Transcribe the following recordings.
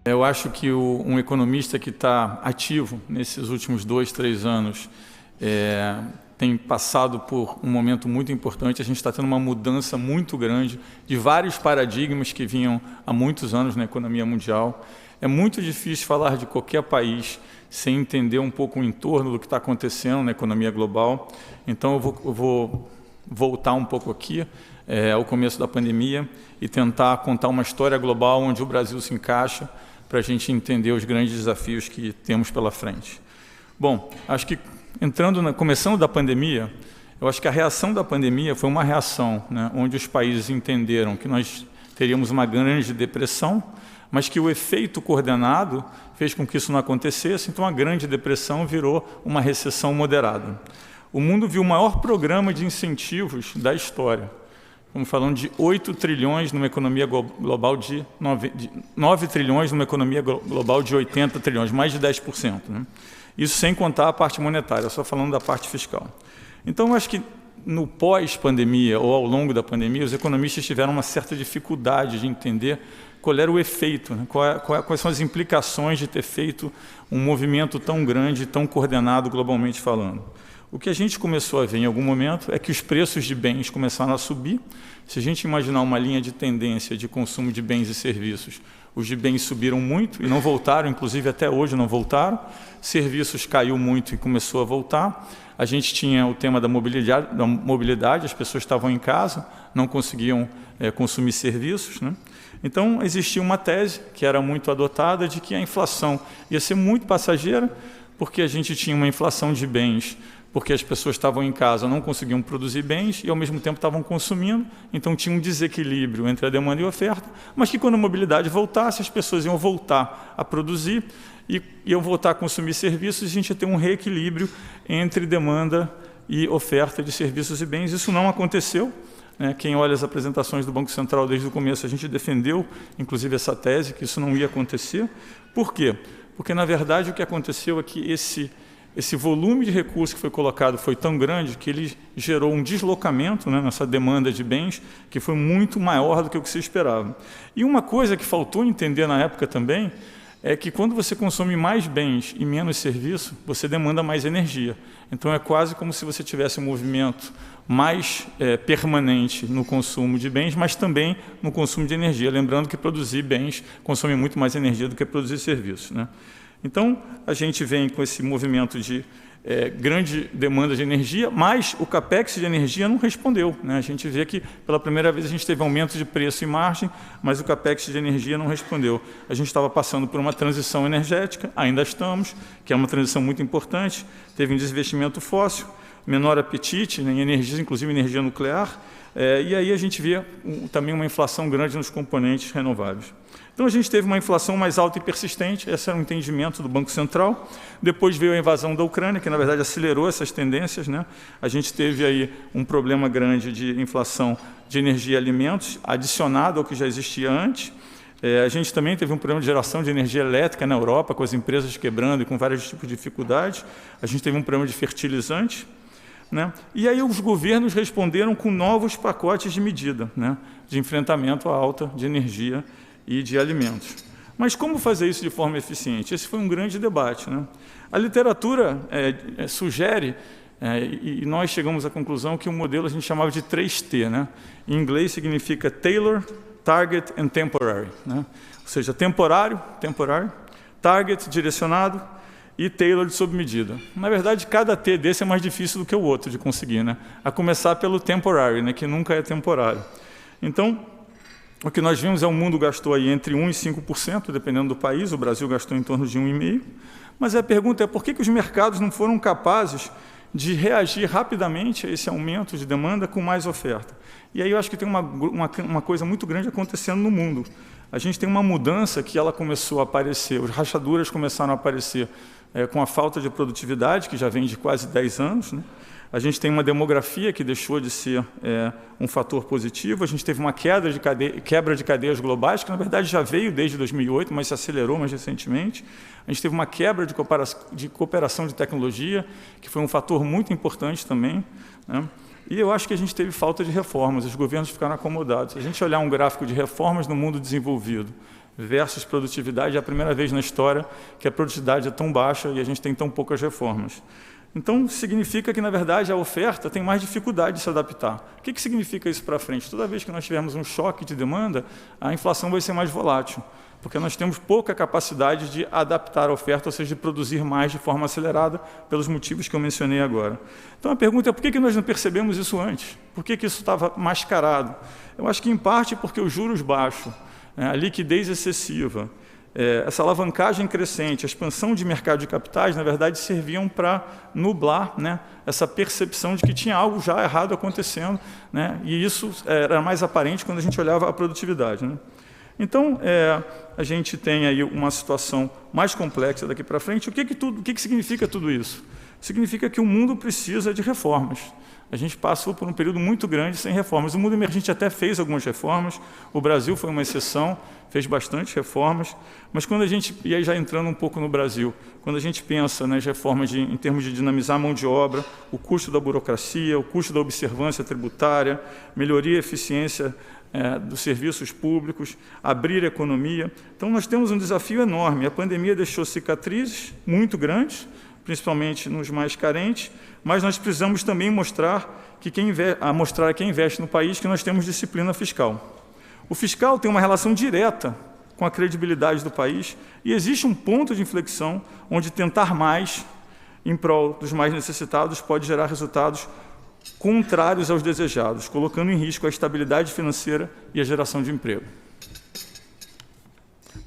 Eu acho que um economista que está ativo nesses últimos 2, 3 anos tem passado por um momento muito importante. A gente está tendo uma mudança muito grande de vários paradigmas que vinham há muitos anos na economia mundial. É muito difícil falar de qualquer país sem entender um pouco o entorno do que está acontecendo na economia global. Então, eu vou voltar um pouco aqui ao começo da pandemia e tentar contar uma história global onde o Brasil se encaixa para a gente entender os grandes desafios que temos pela frente. Bom, acho que começando da pandemia, eu acho que a reação da pandemia foi uma reação, né, onde os países entenderam que nós teríamos uma grande depressão, mas que o efeito coordenado fez com que isso não acontecesse, então a grande depressão virou uma recessão moderada. O mundo viu o maior programa de incentivos da história. Estamos falando de 8 trilhões numa economia global de 9 trilhões numa economia global de 80 trilhões, mais de 10%. Né? Isso sem contar a parte monetária, só falando da parte fiscal. Então, eu acho que no pós-pandemia ou ao longo da pandemia, os economistas tiveram uma certa dificuldade de entender qual era o efeito, né? Quais são as implicações de ter feito um movimento tão grande, tão coordenado globalmente falando. O que a gente começou a ver em algum momento é que os preços de bens começaram a subir. Se a gente imaginar uma linha de tendência de consumo de bens e serviços, os de bens subiram muito e não voltaram, inclusive até hoje não voltaram. Serviços caiu muito e começou a voltar. A gente tinha o tema da mobilidade, as pessoas estavam em casa, não conseguiam consumir serviços, né? Então, existia uma tese que era muito adotada de que a inflação ia ser muito passageira, porque a gente tinha uma inflação de bens, porque as pessoas estavam em casa, não conseguiam produzir bens e, ao mesmo tempo, estavam consumindo. Então, tinha um desequilíbrio entre a demanda e a oferta, mas que, quando a mobilidade voltasse, as pessoas iam voltar a produzir e iam voltar a consumir serviços, e a gente ia ter um reequilíbrio entre demanda e oferta de serviços e bens. Isso não aconteceu. Quem olha as apresentações do Banco Central desde o começo, a gente defendeu, inclusive, essa tese, que isso não ia acontecer. Por quê? Porque, na verdade, o que aconteceu é que esse volume de recursos que foi colocado foi tão grande que ele gerou um deslocamento, né, nessa demanda de bens que foi muito maior do que o que se esperava. E uma coisa que faltou entender na época também é que quando você consome mais bens e menos serviço, você demanda mais energia. Então, é quase como se você tivesse um movimento mais permanente no consumo de bens, mas também no consumo de energia. Lembrando que produzir bens consome muito mais energia do que produzir serviços, né? Então, a gente vem com esse movimento de grande demanda de energia, mas o capex de energia não respondeu, né? A gente vê que, pela primeira vez, a gente teve aumento de preço e margem, mas o capex de energia não respondeu. A gente estava passando por uma transição energética, ainda estamos, que é uma transição muito importante, teve um desinvestimento fóssil, menor apetite em energias, inclusive energia nuclear, e aí a gente vê também uma inflação grande nos componentes renováveis. Então, a gente teve uma inflação mais alta e persistente, esse era o entendimento do Banco Central. Depois veio a invasão da Ucrânia, que, na verdade, acelerou essas tendências, né? A gente teve aí um problema grande de inflação de energia e alimentos, adicionado ao que já existia antes. A gente também teve um problema de geração de energia elétrica na Europa, com as empresas quebrando e com vários tipos de dificuldades. A gente teve um problema de fertilizantes, né? E aí os governos responderam com novos pacotes de medida, né, de enfrentamento à alta de energia e de alimentos. Mas como fazer isso de forma eficiente? Esse foi um grande debate, né? A literatura sugere, e nós chegamos à conclusão que o modelo a gente chamava de 3T, né? Em inglês significa Tailor, Target and Temporary, né? Ou seja, temporário, target, direcionado, e tailored sob medida. Na verdade, cada T desse é mais difícil do que o outro de conseguir, né? A começar pelo temporary, né, que nunca é temporário. Então, o que nós vimos é o mundo gastou aí entre 1% e 5%, dependendo do país, o Brasil gastou em torno de 1,5%, mas a pergunta é por que os mercados não foram capazes de reagir rapidamente a esse aumento de demanda com mais oferta? E aí eu acho que tem uma coisa muito grande acontecendo no mundo. A gente tem uma mudança que ela começou a aparecer, as rachaduras começaram a aparecer com a falta de produtividade, que já vem de quase 10 anos, né? A gente tem uma demografia que deixou de ser um fator positivo, a gente teve uma quebra de cadeias globais, que na verdade já veio desde 2008, mas se acelerou mais recentemente. A gente teve uma quebra de cooperação de tecnologia, que foi um fator muito importante também, né? E eu acho que a gente teve falta de reformas, os governos ficaram acomodados. Se a gente olhar um gráfico de reformas no mundo desenvolvido versus produtividade. É a primeira vez na história que a produtividade é tão baixa e a gente tem tão poucas reformas. Então, significa que, na verdade, a oferta tem mais dificuldade de se adaptar. O que significa isso para frente? Toda vez que nós tivermos um choque de demanda, a inflação vai ser mais volátil, porque nós temos pouca capacidade de adaptar a oferta, ou seja, de produzir mais de forma acelerada, pelos motivos que eu mencionei agora. Então, a pergunta é por que nós não percebemos isso antes? Por que isso estava mascarado? Eu acho que, em parte, porque os juros baixos, a liquidez excessiva, essa alavancagem crescente, a expansão de mercado de capitais, na verdade, serviam para nublar, né, essa percepção de que tinha algo já errado acontecendo, né, e isso era mais aparente quando a gente olhava a produtividade, né. Então, a gente tem aí uma situação mais complexa daqui para frente. O que significa tudo isso? Significa que o mundo precisa de reformas. A gente passou por um período muito grande sem reformas. O mundo emergente até fez algumas reformas, o Brasil foi uma exceção, fez bastante reformas, mas quando a gente, e aí já entrando um pouco no Brasil, quando a gente pensa nas reformas em termos de dinamizar a mão de obra, o custo da burocracia, o custo da observância tributária, melhoria e eficiência dos serviços públicos, abrir a economia. Então, nós temos um desafio enorme. A pandemia deixou cicatrizes muito grandes, principalmente nos mais carentes, mas nós precisamos também mostrar a quem investe no país que nós temos disciplina fiscal. O fiscal tem uma relação direta com a credibilidade do país e existe um ponto de inflexão onde tentar mais em prol dos mais necessitados pode gerar resultados contrários aos desejados, colocando em risco a estabilidade financeira e a geração de emprego.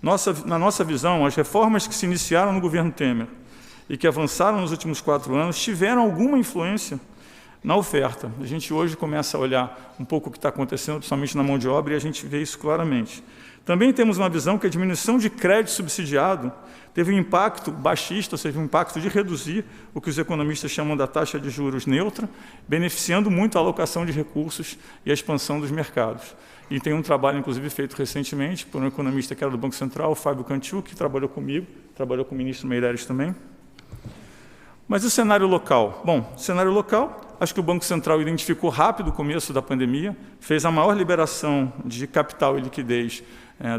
Na nossa visão, as reformas que se iniciaram no governo Temer e que avançaram nos últimos 4 anos tiveram alguma influência na oferta. A gente hoje começa a olhar um pouco o que está acontecendo, principalmente na mão de obra, e a gente vê isso claramente. Também temos uma visão que a diminuição de crédito subsidiado teve um impacto baixista, ou seja, um impacto de reduzir o que os economistas chamam da taxa de juros neutra, beneficiando muito a alocação de recursos e a expansão dos mercados. E tem um trabalho, inclusive, feito recentemente por um economista que era do Banco Central, o Fábio Cantiu, que trabalhou comigo, trabalhou com o ministro Meireles também. Mas o cenário local? Bom, cenário local, acho que o Banco Central identificou rápido o começo da pandemia, fez a maior liberação de capital e liquidez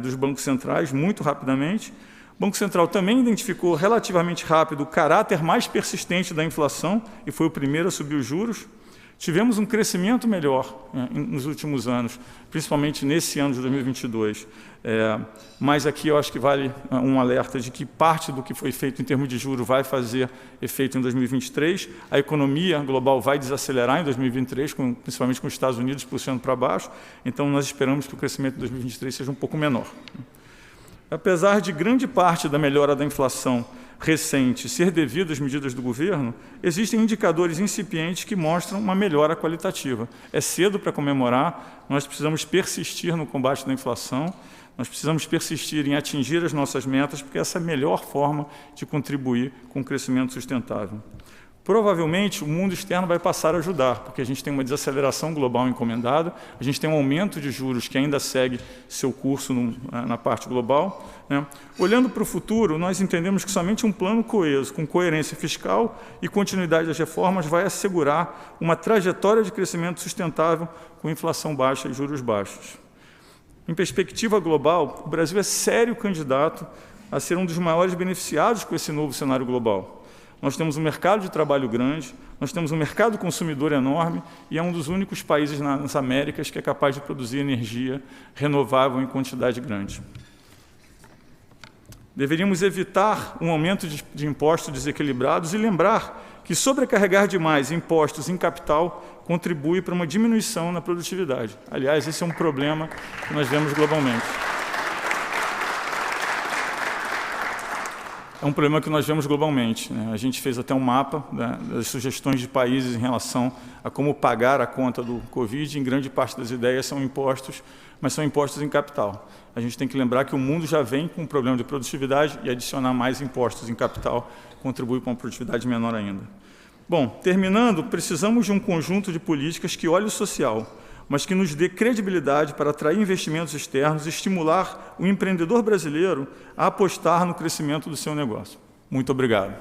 dos bancos centrais, muito rapidamente. O Banco Central também identificou relativamente rápido o caráter mais persistente da inflação e foi o primeiro a subir os juros. Tivemos um crescimento melhor nos últimos anos, principalmente nesse ano de 2022. Mas aqui eu acho que vale um alerta de que parte do que foi feito em termos de juros vai fazer efeito em 2023. A economia global vai desacelerar em 2023, principalmente com os Estados Unidos puxando para baixo. Então, nós esperamos que o crescimento de 2023 seja um pouco menor. Apesar de grande parte da melhora da inflação recente ser devido às medidas do governo, existem indicadores incipientes que mostram uma melhora qualitativa. É cedo para comemorar, nós precisamos persistir no combate da inflação, nós precisamos persistir em atingir as nossas metas, porque essa é a melhor forma de contribuir com o crescimento sustentável. Provavelmente, o mundo externo vai passar a ajudar, porque a gente tem uma desaceleração global encomendada, a gente tem um aumento de juros que ainda segue seu curso na parte global, né? Olhando para o futuro, nós entendemos que somente um plano coeso, com coerência fiscal e continuidade das reformas, vai assegurar uma trajetória de crescimento sustentável com inflação baixa e juros baixos. Em perspectiva global, o Brasil é sério candidato a ser um dos maiores beneficiados com esse novo cenário global. Nós temos um mercado de trabalho grande, nós temos um mercado consumidor enorme e é um dos únicos países nas Américas que é capaz de produzir energia renovável em quantidade grande. Deveríamos evitar um aumento de impostos desequilibrados e lembrar que sobrecarregar demais impostos em capital contribui para uma diminuição na produtividade. Aliás, esse é um problema que nós vemos globalmente. É um problema que nós vemos globalmente, né? A gente fez até um mapa, né, das sugestões de países em relação a como pagar a conta do Covid. Em grande parte das ideias são impostos, mas são impostos em capital. A gente tem que lembrar que o mundo já vem com um problema de produtividade e adicionar mais impostos em capital contribui para uma produtividade menor ainda. Bom, terminando, precisamos de um conjunto de políticas que olhe o social, mas que nos dê credibilidade para atrair investimentos externos e estimular o empreendedor brasileiro a apostar no crescimento do seu negócio. Muito obrigado.